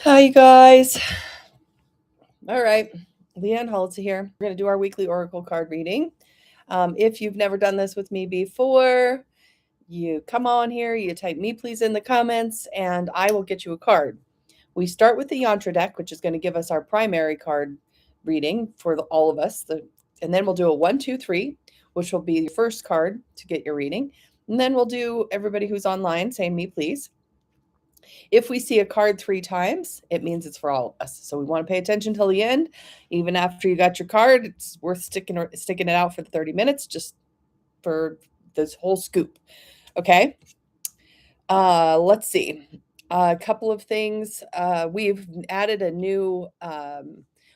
Hi, you guys. All right. Leanne Holitza here. We're going to do our weekly Oracle card reading. If you've never done this with me before, you come on here, you type me please in the comments, and I will get you a card. We start with the Yantra deck, which is going to give us our primary card reading for all of us. And then we'll do a 1, 2, 3, which will be your first card to get your reading. And then we'll do everybody who's online saying me please. If we see a card 3 times, it means it's for all of us. So we want to pay attention till the end. Even after you got your card, it's worth sticking it out for the 30 minutes just for this whole scoop. Okay. Let's see. A couple of things. We've added a new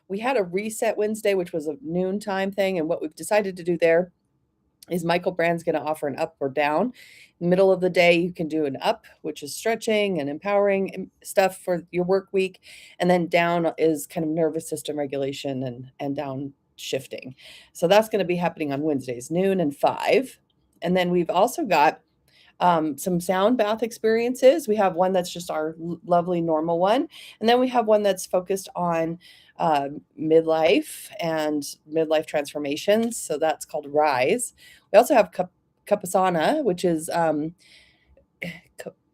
we had a reset Wednesday, which was a noontime thing, and what we've decided to do there is Michael Brand's going to offer an up or down. Middle of the day, you can do an up, which is stretching and empowering stuff for your work week. And then down is kind of nervous system regulation and down shifting. So that's going to be happening on Wednesdays, noon and 5. And then we've also got some sound bath experiences. We have one that's just our lovely normal one. And then we have one that's focused on midlife and midlife transformations. So that's called Rise. We also have Kapasana, which is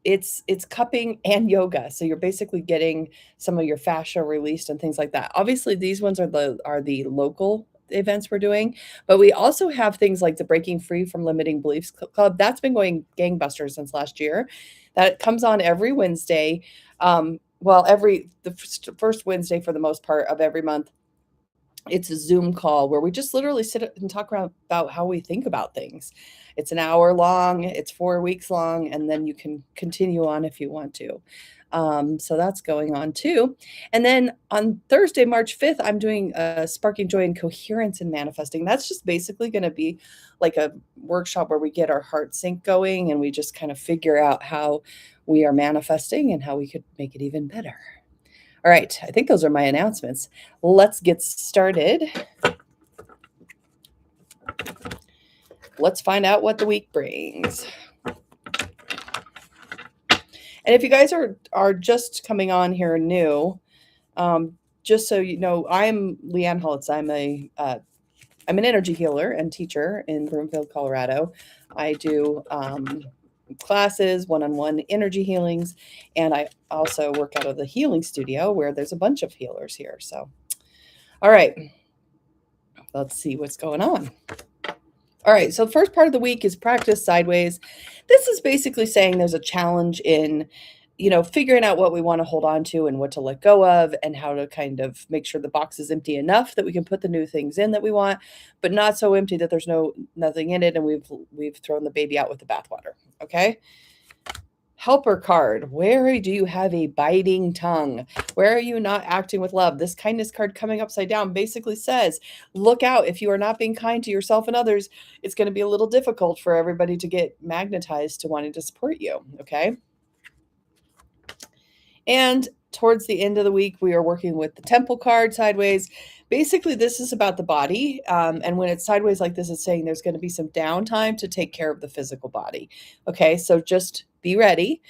it's cupping and yoga. So you're basically getting some of your fascia released and things like that. Obviously, these ones are the local events we're doing, but we also have things like the Breaking Free from Limiting Beliefs Club. That's been going gangbusters since last year. That comes on every Wednesday. The first Wednesday for the most part of every month. It's a Zoom call where we just literally sit and talk about how we think about things. It's an hour long, it's 4 weeks long, and then you can continue on if you want to. So that's going on too. And then on Thursday, March 5th, I'm doing a Sparking Joy and Coherence in Manifesting. That's just basically going to be like a workshop where we get our heart sync going and we just kind of figure out how we are manifesting and how we could make it even better. All right, I think those are my announcements. Let's get started. Let's find out what the week brings. And if you guys are just coming on here new, just so you know, I'm Leanne Holitza. I'm an energy healer and teacher in Broomfield, Colorado. I do classes, one-on-one energy healings, and I also work out of the healing studio where there's a bunch of healers here. So, all right, let's see what's going on. All right, so the first part of the week is practice sideways. This is basically saying there's a challenge in, figuring out what we want to hold on to and what to let go of and how to kind of make sure the box is empty enough that we can put the new things in that we want, but not so empty that there's nothing in it and we've thrown the baby out with the bathwater, okay? Helper card. Where do you have a biting tongue? Where are you not acting with love? This kindness card coming upside down basically says, look out. If you are not being kind to yourself and others, it's going to be a little difficult for everybody to get magnetized to wanting to support you. Okay. And towards the end of the week, we are working with the temple card sideways. Basically, this is about the body. And when it's sideways like this, it's saying there's going to be some downtime to take care of the physical body. Okay, so just be ready.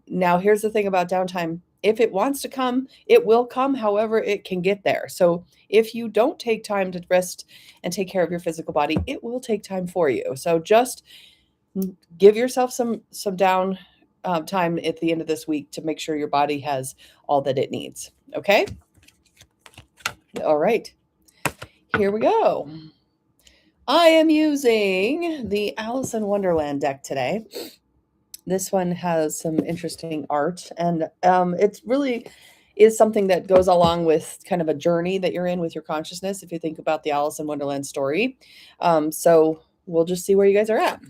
Now, here's the thing about downtime. If it wants to come, it will come. However, it can get there. So if you don't take time to rest and take care of your physical body, it will take time for you. So just give yourself some down time at the end of this week to make sure your body has all that it needs. Okay. All right. Here we go. I am using the Alice in Wonderland deck today. This one has some interesting art, and it really is something that goes along with kind of a journey that you're in with your consciousness if you think about the Alice in Wonderland story. So we'll just see where you guys are at.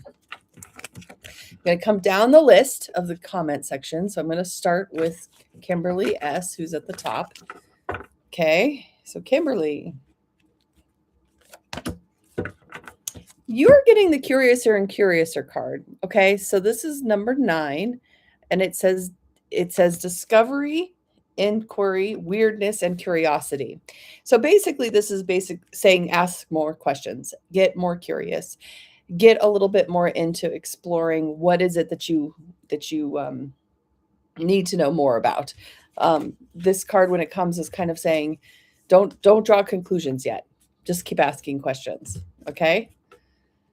I'm going to come down the list of the comment section. So I'm going to start with Kimberly S., who's at the top. Okay, so Kimberly, you're getting the Curiouser and Curiouser card. Okay, so this is number 9, and it says discovery, inquiry, weirdness, and curiosity. So basically, this is saying ask more questions, get more curious, get a little bit more into exploring what is it that you need to know more about. This card, when it comes, is kind of saying, don't draw conclusions yet. Just keep asking questions. Okay.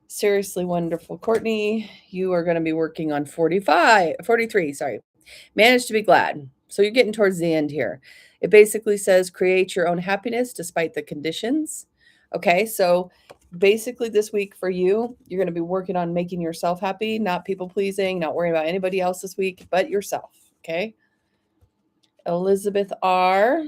Seriously wonderful Courtney, you are going to be working on 43, sorry. Manage to be glad. So you're getting towards the end here. It basically says create your own happiness despite the conditions. Okay, so basically this week for you, you're going to be working on making yourself happy, not people pleasing, not worrying about anybody else this week, but yourself. Okay. Elizabeth R.,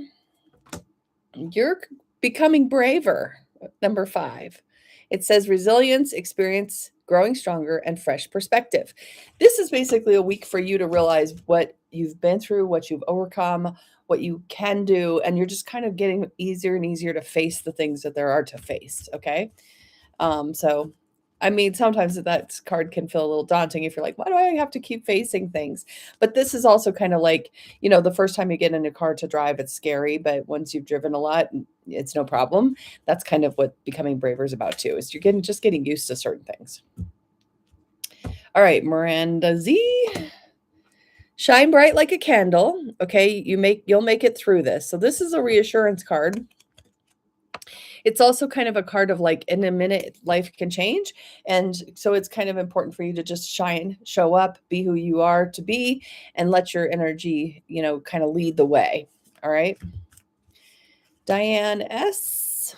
you're becoming braver. Number 5. It says resilience, experience, growing stronger, and fresh perspective. This is basically a week for you to realize what you've been through, what you've overcome, what you can do, and you're just kind of getting easier and easier to face the things that there are to face. Okay. So I mean, sometimes that card can feel a little daunting if you're like, why do I have to keep facing things? But this is also kind of like, the first time you get in a car to drive, it's scary. But once you've driven a lot, it's no problem. That's kind of what becoming braver is about too, is you're getting used to certain things. All right, Miranda Z. Shine bright like a candle. Okay, you'll make it through this. So this is a reassurance card. It's also kind of a card of like, in a minute, life can change. And so it's kind of important for you to just shine, show up, be who you are to be, and let your energy, kind of lead the way. All right. Diane S.,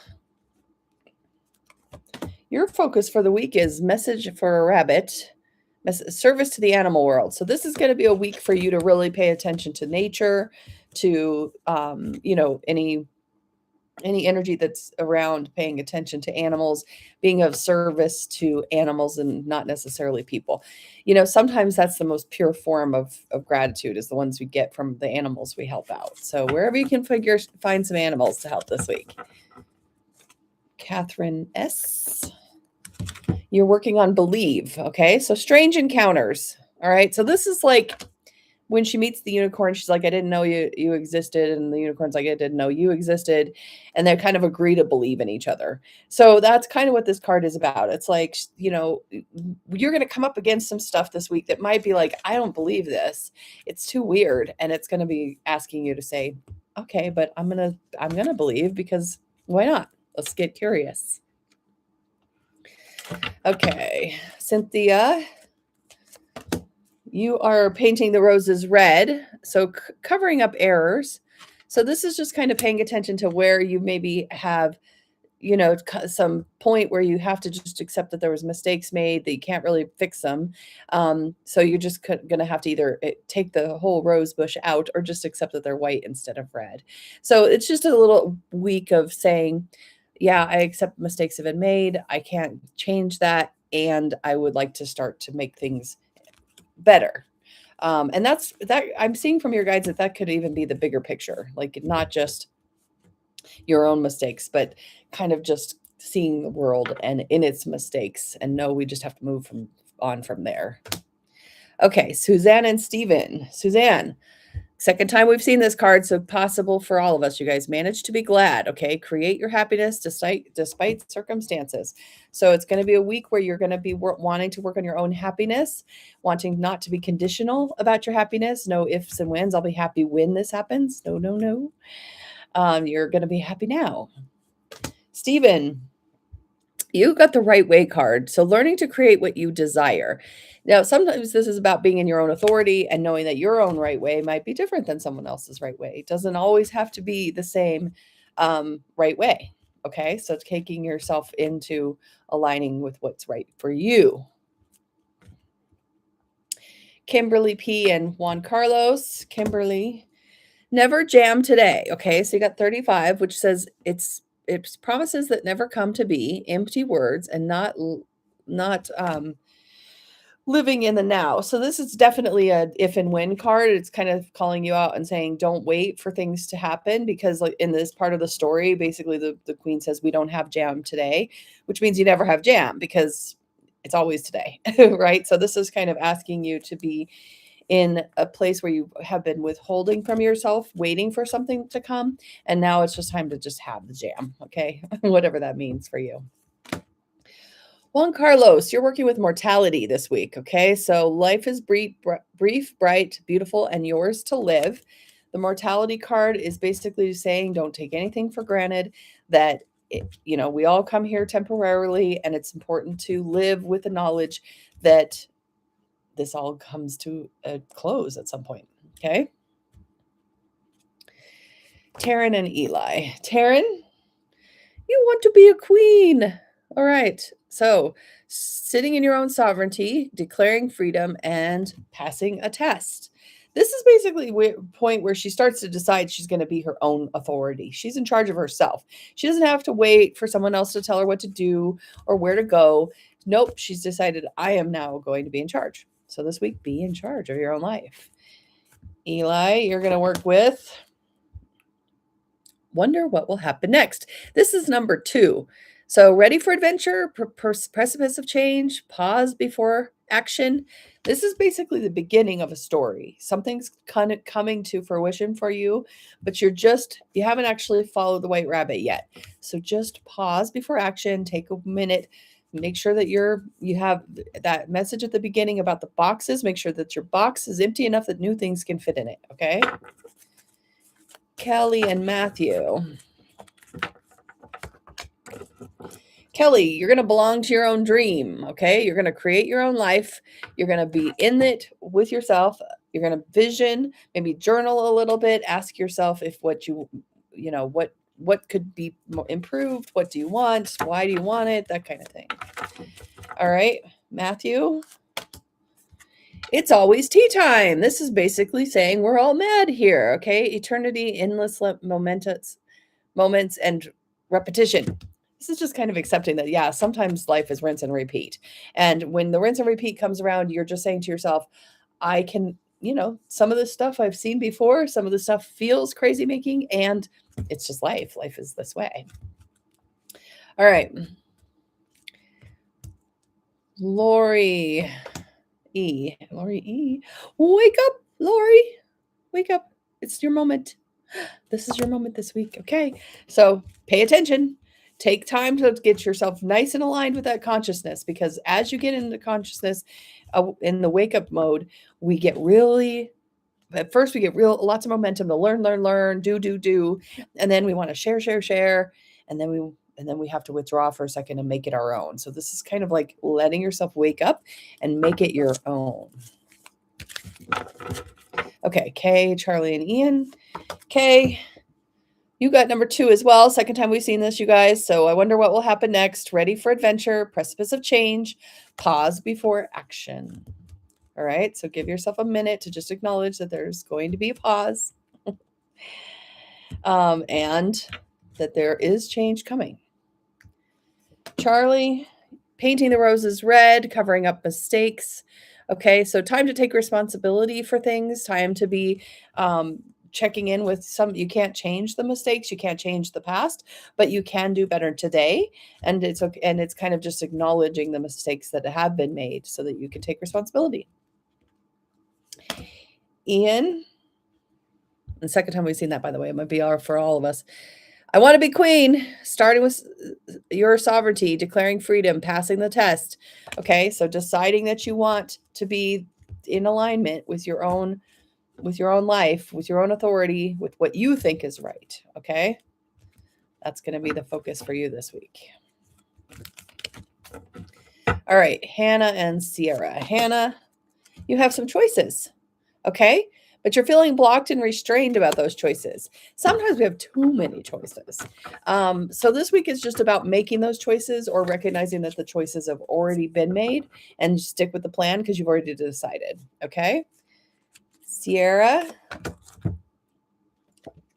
your focus for the week is message for a rabbit, service to the animal world. So this is going to be a week for you to really pay attention to nature, to, any energy that's around paying attention to animals, being of service to animals and not necessarily people. Sometimes that's the most pure form of gratitude, is the ones we get from the animals we help out. So wherever you can find some animals to help this week. Catherine S., you're working on believe. Okay. So strange encounters. All right. So this is like, when she meets the unicorn, she's like, I didn't know you existed. And the unicorn's like, I didn't know you existed. And they kind of agree to believe in each other. So that's kind of what this card is about. It's like, you're going to come up against some stuff this week that might be like, I don't believe this. It's too weird. And it's going to be asking you to say, okay, but I'm going to believe, because why not? Let's get curious. Okay. Cynthia, you are painting the roses red, so covering up errors. So this is just kind of paying attention to where you maybe have, some point where you have to just accept that there was mistakes made, that you can't really fix them. So you're just going to have to either take the whole rose bush out, or just accept that they're white instead of red. So it's just a little week of saying, yeah, I accept mistakes have been made. I can't change that. And I would like to start to make things better. And that I'm seeing from your guides that could even be the bigger picture, like not just your own mistakes, but kind of just seeing the world and in its mistakes, and no, we just have to move on from there. Okay, Suzanne and Steven. Suzanne, second time we've seen this card, so possible for all of us. You guys manage to be glad. Okay, create your happiness despite circumstances. So it's going to be a week where you're going to be wanting to work on your own happiness, wanting not to be conditional about your happiness. No ifs and whens. I'll be happy when this happens. No. You're going to be happy now. Stephen, you got the right way card. So learning to create what you desire. Now, sometimes this is about being in your own authority and knowing that your own right way might be different than someone else's right way. It doesn't always have to be the same right way. Okay. So taking yourself into aligning with what's right for you. Kimberly P. and Juan Carlos. Kimberly, never jam today. Okay. So you got 35, which says it's promises that never come to be, empty words, and not living in the now. So this is definitely a if and when card. It's kind of calling you out and saying, don't wait for things to happen, because like in this part of the story, basically the queen says, we don't have jam today, which means you never have jam, because it's always today, right? So this is kind of asking you to be in a place where you have been withholding from yourself, waiting for something to come. And now it's just time to just have the jam. Okay. Whatever that means for you. Juan Carlos, you're working with mortality this week. Okay. So life is brief, bright, beautiful, and yours to live. The mortality card is basically saying don't take anything for granted, that we all come here temporarily, and it's important to live with the knowledge that this all comes to a close at some point. Okay. Taryn and Eli. Taryn, you want to be a queen. All right. So, sitting in your own sovereignty, declaring freedom, and passing a test. This is basically the point where she starts to decide she's going to be her own authority. She's in charge of herself. She doesn't have to wait for someone else to tell her what to do or where to go. Nope. She's decided, I am now going to be in charge. So this week, be in charge of your own life. Eli, you're going to work with wonder what will happen next. This is number 2. So ready for adventure, precipice of change, pause before action. This is basically the beginning of a story. Something's kind of coming to fruition for you, but you haven't actually followed the white rabbit yet. So just pause before action, take a minute, make sure that you have that message at the beginning about the boxes. Make sure that your box is empty enough that new things can fit in it. Okay. Kelly and Matthew. Kelly, you're going to belong to your own dream, okay? You're going to create your own life. You're going to be in it with yourself. You're going to vision, maybe journal a little bit, ask yourself if what could be improved, what do you want, why do you want it, that kind of thing. All right, Matthew. It's always tea time. This is basically saying we're all mad here, okay? Eternity, endless moments, and repetition. This is just kind of accepting that, yeah, sometimes life is rinse and repeat. And when the rinse and repeat comes around, you're just saying to yourself, I can, some of this stuff I've seen before, some of the stuff feels crazy making, and it's just life. Life is this way. All right. Lori E. Wake up, Lori. Wake up. It's your moment. This is your moment this week. Okay. So pay attention. Take time to get yourself nice and aligned with that consciousness, because as you get into consciousness in the wake up mode, we get lots of momentum to learn, do. And then we want to share. And then we have to withdraw for a second and make it our own. So this is kind of like letting yourself wake up and make it your own. Okay, Kay, Charlie, and Ian. Kay, you got number 2 as well. Second time we've seen this, you guys. So I wonder what will happen next. Ready for adventure, precipice of change, pause before action. All right, so give yourself a minute to just acknowledge that there's going to be a pause and that there is change coming. Charlie, painting the roses red, covering up mistakes. Okay, so time to take responsibility for things, time to be checking in with you can't change the mistakes, you can't change the past, but you can do better today. And it's okay, and it's kind of just acknowledging the mistakes that have been made so that you can take responsibility. Ian, the second time we've seen that, by the way, it might be for all of us. I want to be queen, starting with your sovereignty, declaring freedom, passing the test. Okay, so deciding that you want to be in alignment with your own life, with your own authority, with what you think is right. Okay, that's going to be the focus for you this week. All right, Hannah and Sierra. Hannah, you have some choices. Okay, but you're feeling blocked and restrained about those choices. Sometimes we have too many choices. So this week is just about making those choices, or recognizing that the choices have already been made, and stick with the plan because you've already decided. Okay. Sierra,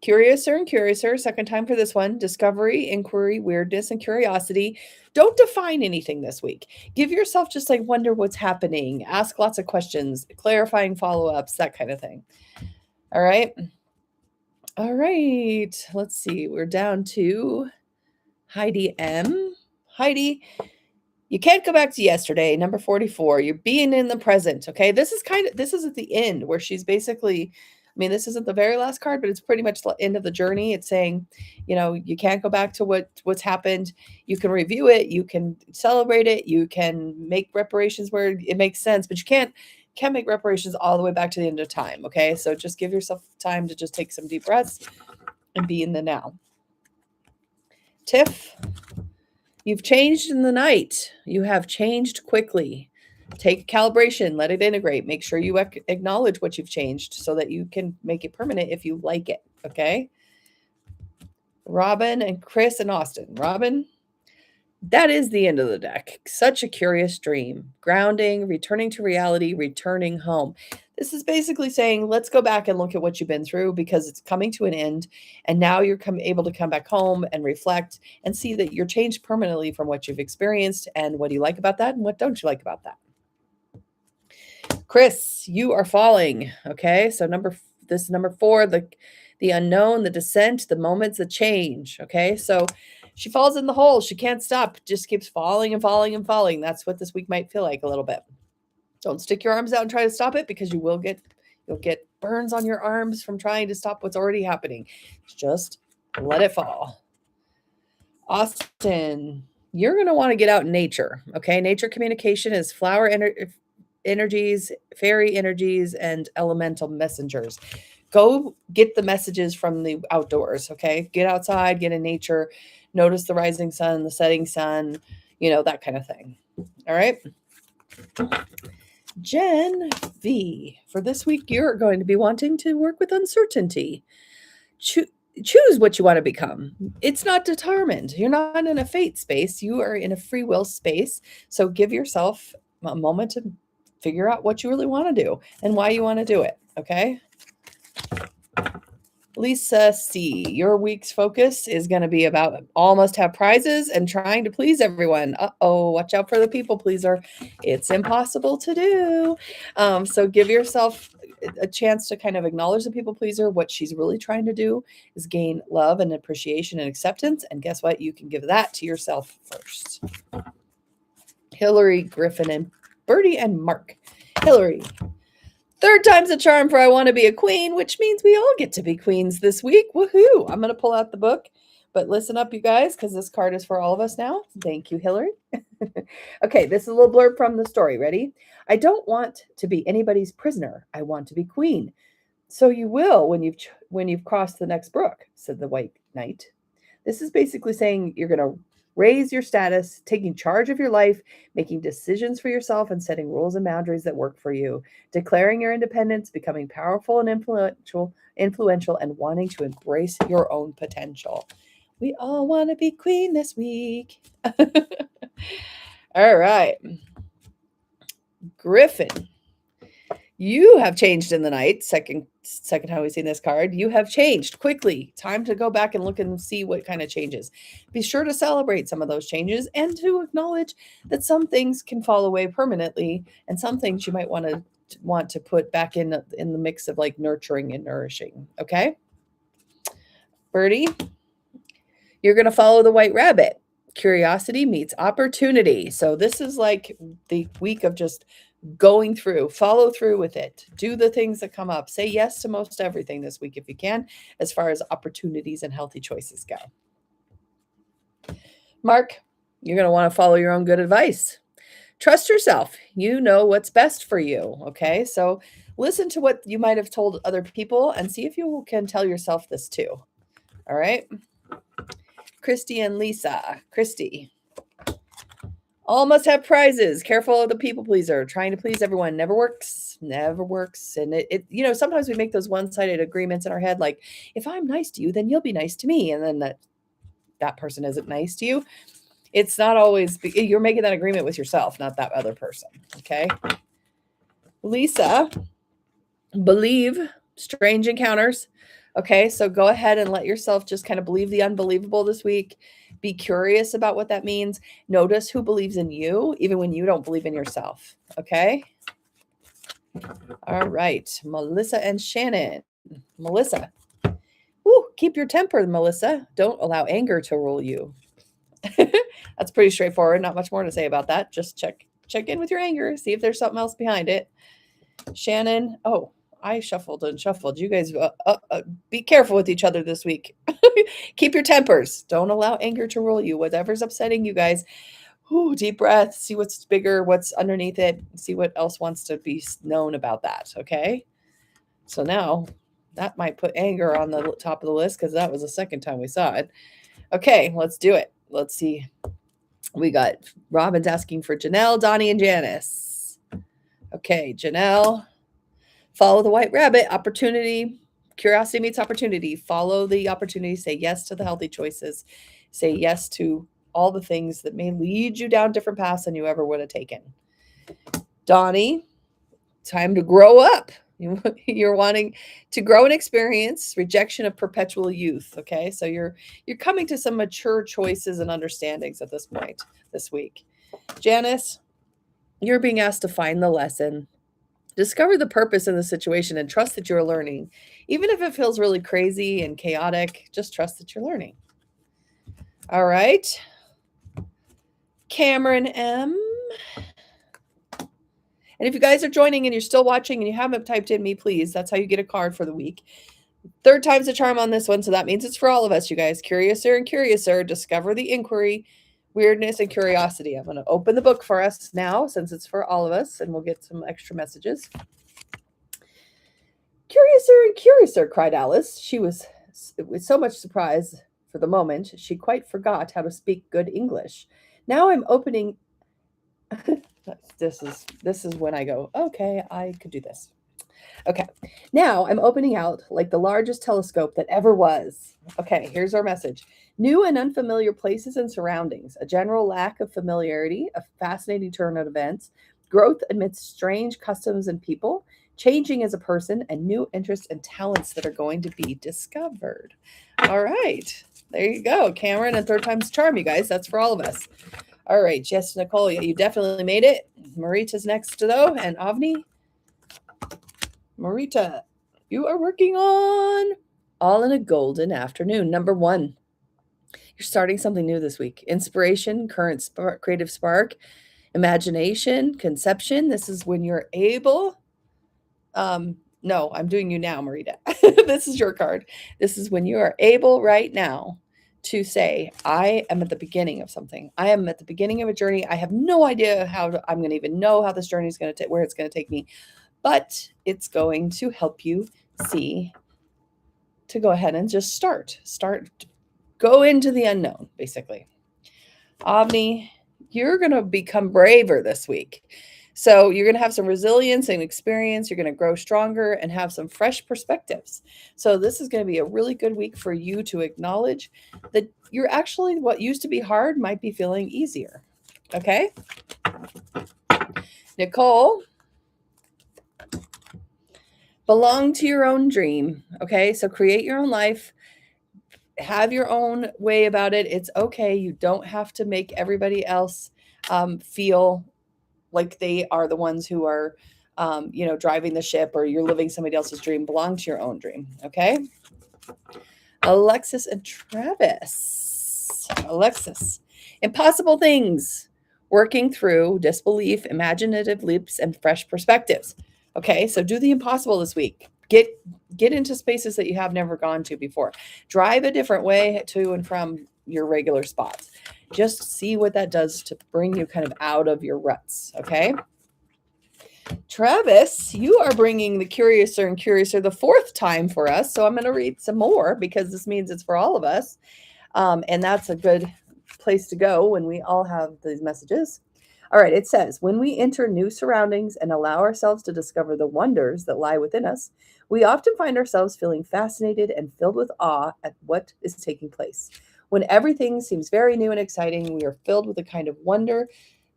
curiouser, second time for this one. Discovery, inquiry, weirdness, and curiosity. Don't define anything this week. Give yourself just like wonder what's happening. Ask lots of questions, clarifying follow-ups, that kind of thing. All right. Let's see. We're down to Heidi M. Heidi, you can't go back to yesterday. Number 44. You're being in the present. Okay. This is at the end where she's basically, this isn't the very last card, but it's pretty much the end of the journey. It's saying, you can't go back to what's happened. You can review it. You can celebrate it. You can make reparations where it makes sense, but you can't can't make reparations all the way back to the end of time, okay? So just give yourself time to just take some deep breaths and be in the now. Tiff, you've changed in the night. You have changed quickly. Take calibration, let it integrate. Make sure you acknowledge what you've changed so that you can make it permanent if you like it, okay? Robin and Chris and Austin. Robin, that is the end of the deck. Such a curious dream. Grounding, returning to reality, returning home. This is basically saying, let's go back and look at what you've been through because it's coming to an end. And now you're able to come back home and reflect and see that you're changed permanently from what you've experienced. And what do you like about that? And what don't you like about that? Chris, you are falling. Okay. So this is number 4, the unknown, the descent, the moments of change. Okay. So she falls in the hole. She can't stop. Just keeps falling and falling and falling. That's what this week might feel like a little bit. Don't stick your arms out and try to stop it because you'll get burns on your arms from trying to stop what's already happening. Just let it fall. Austin, you're going to want to get out in nature. Okay. Nature communication is flower energies, fairy energies, and elemental messengers. Go get the messages from the outdoors, okay? Get outside, get in nature, notice the rising sun, the setting sun, that kind of thing. All right? Jen V, for this week, you're going to be wanting to work with uncertainty. Choose what you want to become. It's not determined. You're not in a fate space. You are in a free will space. So give yourself a moment to figure out what you really want to do and why you want to do it, okay? Lisa C, your week's focus is going to be about almost have prizes and trying to please everyone. Uh-oh, watch out for the people pleaser. It's impossible to do. So give yourself a chance to kind of acknowledge the people pleaser. What she's really trying to do is gain love and appreciation and acceptance. And guess what? You can give that to yourself first. Hillary, Griffin, and Bertie and Mark. Hillary, 3rd time's a charm for I Want to Be a Queen, which means we all get to be queens this week. Woohoo! I'm going to pull out the book, but listen up, you guys, because this card is for all of us now. Thank you, Hillary. Okay, this is a little blurb from the story. Ready? I don't want to be anybody's prisoner. I want to be queen. So you will when you've crossed the next brook, said the White Knight. This is basically saying you're going to raise your status, taking charge of your life, making decisions for yourself, and setting rules and boundaries that work for you, declaring your independence, becoming powerful and influential, and wanting to embrace your own potential. We all want to be queen this week. All right. Griffin, you have changed in the night. Second time we've seen this card. You have changed quickly. Time to go back and look and see what kind of changes. Be sure to celebrate some of those changes and to acknowledge that some things can fall away permanently and some things you might want to put back in the mix of like nurturing and nourishing. Okay? Bertie, you're going to follow the white rabbit. Curiosity meets opportunity. So this is like the week of just going through, follow through with it, do the things that come up, say yes to most everything this week if you can, as far as opportunities and healthy choices go. Mark, you're going to want to follow your own good advice. Trust yourself. You know what's best for you. Okay. So listen to what you might have told other people and see if you can tell yourself this too. All right. Christy and Lisa. Christy, all must have prizes. Careful of the people pleaser. Trying to please everyone never works. Never works. And it sometimes we make those one-sided agreements in our head, like, if I'm nice to you, then you'll be nice to me. And then that person isn't nice to you. It's not always, you're making that agreement with yourself, not that other person. Okay. Lisa, believe strange encounters. Okay. So go ahead and let yourself just kind of believe the unbelievable this week. Be curious about what that means. Notice who believes in you, even when you don't believe in yourself. Okay. All right. Melissa and Shannon. Melissa. Woo, keep your temper, Melissa. Don't allow anger to rule you. That's pretty straightforward. Not much more to say about that. Just check in with your anger. See if there's something else behind it. Shannon. Oh, I shuffled and shuffled. You guys be careful with each other this week. Keep your tempers. Don't allow anger to rule you. Whatever's upsetting you guys, Ooh, deep breath. See what's bigger, what's underneath it. See what else wants to be known about that. Okay. So now that might put anger on the top of the list because that was the second time we saw it. Okay, let's do it. Let's see. We got Robin's asking for Janelle, Donnie, and Janice. Okay, Janelle. Follow the white rabbit. Opportunity. Curiosity meets opportunity. Follow the opportunity. Say yes to the healthy choices. Say yes to all the things that may lead you down different paths than you ever would have taken. Donnie, time to grow up. You're wanting to grow and experience rejection of perpetual youth. Okay, so you're coming to some mature choices and understandings at this point this week. Janice, you're being asked to find the lesson, discover the purpose in the situation, and trust that you're learning. Even if it feels really crazy and chaotic, just trust that you're learning. All right. Cameron M. And if you guys are joining and you're still watching and you haven't typed in me, please, that's how you get a card for the week. Third time's a charm on this one, so that means it's for all of us, you guys. Curiouser and curiouser, discover the inquiry, weirdness, and curiosity. I'm going to open the book for us now since it's for all of us, and we'll get some extra messages. Curiouser and curiouser, cried Alice. She was with so much surprise for the moment, she quite forgot how to speak good English. Now I'm opening... This is when I go, okay, I could do this. Okay, now I'm opening out like the largest telescope that ever was. Okay, here's our message. New and unfamiliar places and surroundings, a general lack of familiarity, a fascinating turn of events, growth amidst strange customs and people, changing as a person, and new interests and talents that are going to be discovered. All right, there you go. Cameron and third time's charm, you guys. That's for all of us. All right, Jess, Nicole, you definitely made it. Marita's next, though, and Avni. Marita, you are working on All in a Golden Afternoon. Number 1, you're starting something new this week. Inspiration, current spark, creative spark, imagination, conception. This is when you're able. No, I'm doing you now, Marita. This is your card. This is when you are able right now to say, I am at the beginning of something. I am at the beginning of a journey. I have no idea I'm going to even know how this journey is going to where it's going to take me, but it's going to help you see to go ahead and just start, go into the unknown, basically. Avni, you're going to become braver this week. So you're going to have some resilience and experience. You're going to grow stronger and have some fresh perspectives. So this is going to be a really good week for you to acknowledge that you're actually, what used to be hard might be feeling easier. Okay? Nicole, belong to your own dream. Okay? So create your own life. Have your own way about it. It's okay. You don't have to make everybody else feel like they are the ones who are, driving the ship, or you're living somebody else's dream. Belong to your own dream. Okay. Alexis and Travis. Alexis, impossible things, working through disbelief, imaginative leaps, and fresh perspectives. Okay. So do the impossible this week. Get into spaces that you have never gone to before. Drive a different way to and from your regular spots. Just see what that does to bring you kind of out of your ruts, okay? Travis, you are bringing the Curiouser and Curiouser the 4th time for us, so I'm going to read some more because this means it's for all of us, and that's a good place to go when we all have these messages. All right, it says, when we enter new surroundings and allow ourselves to discover the wonders that lie within us, we often find ourselves feeling fascinated and filled with awe at what is taking place. When everything seems very new and exciting, we are filled with a kind of wonder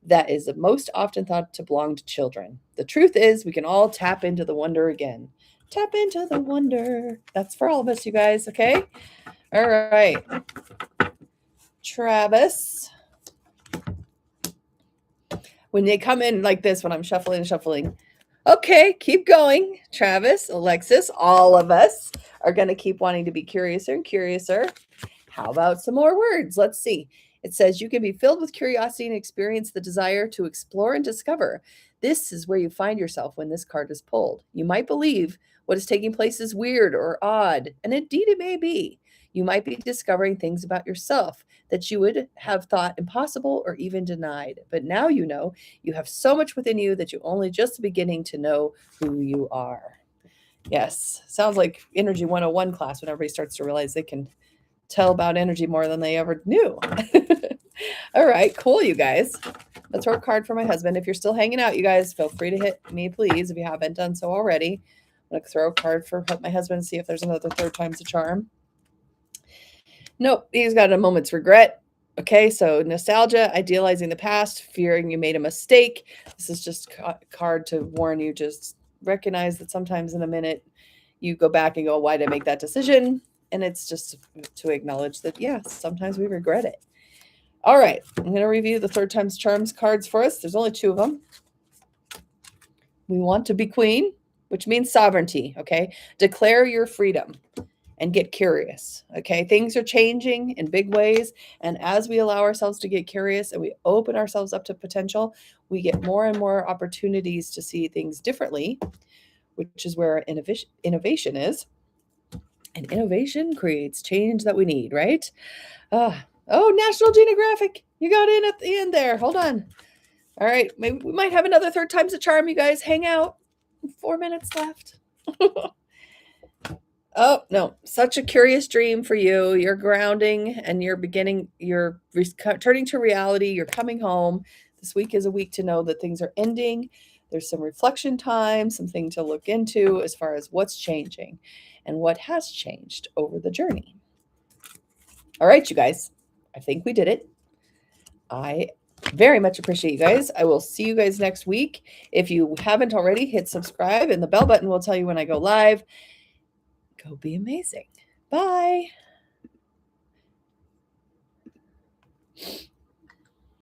that is most often thought to belong to children. The truth is, we can all tap into the wonder again. Tap into the wonder. That's for all of us, you guys, okay? All right. Travis. When they come in like this, when I'm shuffling. Okay, keep going. Travis, Alexis, all of us are going to keep wanting to be curiouser and curiouser. How about some more words? Let's see. It says you can be filled with curiosity and experience the desire to explore and discover. This is where you find yourself when this card is pulled. You might believe what is taking place is weird or odd, and indeed it may be. You might be discovering things about yourself that you would have thought impossible or even denied. But now you know you have so much within you that you're only just beginning to know who you are. Yes, sounds like Energy 101 class when everybody starts to realize they can tell about energy more than they ever knew. All right, cool, you guys. Let's throw a card for my husband. If you're still hanging out, you guys, feel free to hit me, please, if you haven't done so already. I'm going to throw a card for my husband and see if there's another third time's a charm. Nope, he's got a moment's regret. Okay, so nostalgia, idealizing the past, fearing you made a mistake. This is just a card to warn you. Just recognize that sometimes in a minute you go back and go, why did I make that decision? And it's just to acknowledge that, yes, sometimes we regret it. All right, I'm going to review the third time's charms cards for us. There's only 2 of them. We want to be queen, which means sovereignty, okay? Declare your freedom and get curious, okay? Things are changing in big ways, and as we allow ourselves to get curious and we open ourselves up to potential, we get more and more opportunities to see things differently, which is where innovation is. And innovation creates change that we need, right? Oh, National Geographic. You got in at the end there. Hold on. All right. Maybe we might have another third time's a charm. You guys hang out. 4 minutes left. Oh, no. Such a curious dream for you. You're grounding and you're turning to reality. You're coming home. This week is a week to know that things are ending. There's some reflection time, something to look into as far as what's changing and what has changed over the journey. All right, you guys. I think we did it. I very much appreciate you guys. I will see you guys next week. If you haven't already, hit subscribe and the bell button will tell you when I go live. Go be amazing. Bye.